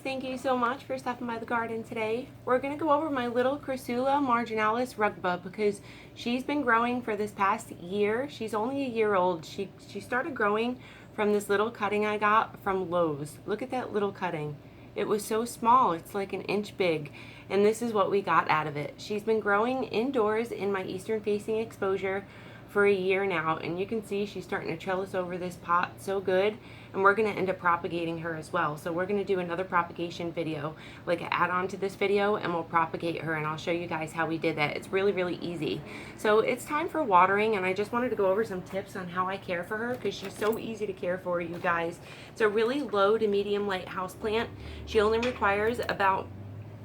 Thank you so much for stopping by the garden today. We're going to go over my little Crassula Marginalis Rubra because she's been growing for this past year. She's only a year old. She started growing from this little cutting I got from Lowe's. Look at that little cutting. It was so small, it's like an inch big, and this is what we got out of it. She's been growing indoors in my eastern facing exposure for a year now, and you can see she's starting to trellis over this pot so good, and we're going to end up propagating her as well. So we're going to do another propagation video, like an add-on to this video, and we'll propagate her, and I'll show you guys how we did that. It's really easy. So it's time for watering, and I just wanted to go over some tips on how I care for her because she's so easy to care for, you guys. It's a really low to medium light house plant. She only requires about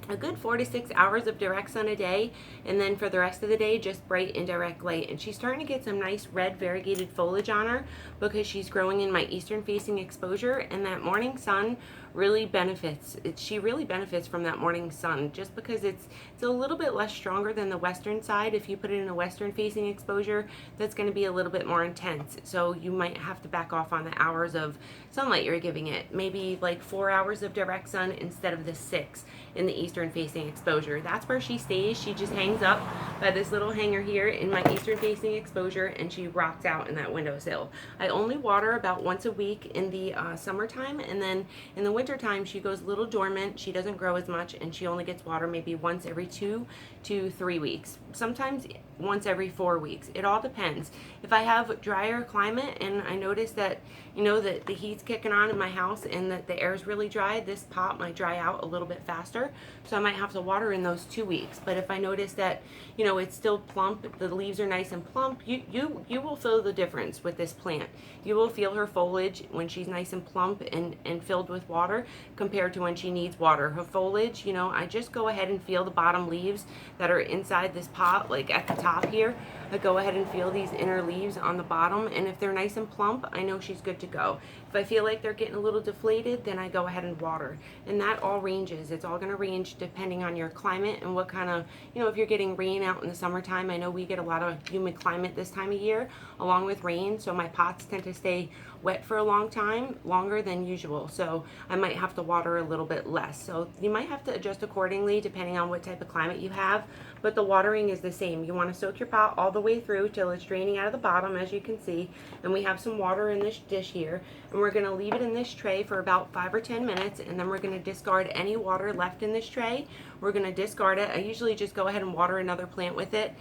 a good 4 to 6 hours of direct sun a day, and then for the rest of the day just bright indirect light. And she's starting to get some nice red variegated foliage on her because she's growing in my eastern facing exposure, and that morning sun really benefits. She really benefits from that morning sun just because it's a little bit less stronger than the western side. If you put it in a western facing exposure, that's going to be a little bit more intense, so you might have to back off on the hours of sunlight you're giving it. Maybe like 4 hours of direct sun instead of the 6 in the eastern facing exposure. That's where she stays. She just hangs up by this little hanger here in my eastern facing exposure, and she rots out in that windowsill. I only water about once a week in the summertime, and then in the wintertime she goes a little dormant. She doesn't grow as much, and she only gets water maybe once every 2 to 3 weeks, sometimes once every 4 weeks. It all depends. If I have drier climate and I notice that that the heat's kicking on in my house and that the air is really dry, this pot might dry out a little bit faster, so I might have to water in those 2 weeks. But if I notice that it's still plump, the leaves are nice and plump, you will feel the difference with this plant. You will feel her foliage when she's nice and plump and filled with water compared to when she needs water. Her foliage, I just go ahead and feel the bottom leaves that are inside this pot, like at the top here. I go ahead and feel these inner leaves on the bottom, and if they're nice and plump, I know she's good to go. If I feel like they're getting a little deflated, then I go ahead and water. And that all ranges. It's all going to range depending on your climate and what kind of, if you're getting rain out in the summertime. I know we get a lot of humid climate this time of year along with rain, so my pots tend to stay wet for a long time, longer than usual, so I might have to water a little bit less. So you might have to adjust accordingly depending on what type of climate you have, but the watering is the same. You want to soak your pot all the way through till it's draining out of the bottom, as you can see, and we have some water in this dish here, and we're going to leave it in this tray for about 5 or 10 minutes, and then we're going to discard any water left in this tray. We're going to discard it. I usually just go ahead and water another plant with it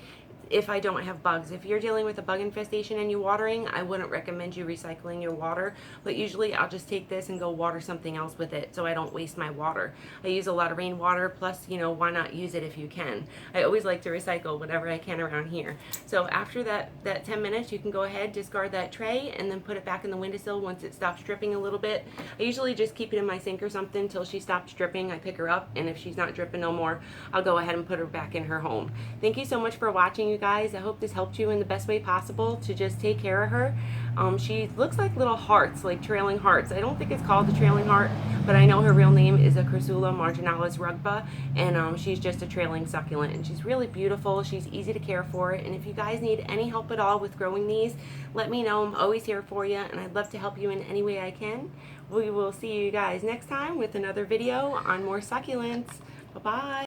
if I don't have bugs. If you're dealing with a bug infestation and you're watering, I wouldn't recommend you recycling your water, but usually I'll just take this and go water something else with it so I don't waste my water. I use a lot of rainwater, plus why not use it if you can. I always like to recycle whatever I can around here. So after that 10 minutes, you can go ahead, discard that tray, and then put it back in the windowsill once it stops dripping a little bit. I usually just keep it in my sink or something until she stops dripping. I pick her up, and if she's not dripping no more, I'll go ahead and put her back in her home. Thank you so much for watching, you guys. I hope this helped you in the best way possible to just take care of her. She looks like little hearts, like trailing hearts. I don't think it's called the trailing heart, but I know her real name is a Crassula Marginalis Rubra, and she's just a trailing succulent, and she's really beautiful. She's easy to care for, and if you guys need any help at all with growing these, let me know. I'm always here for you, and I'd love to help you in any way I can. We will see you guys next time with another video on more succulents. Bye-bye.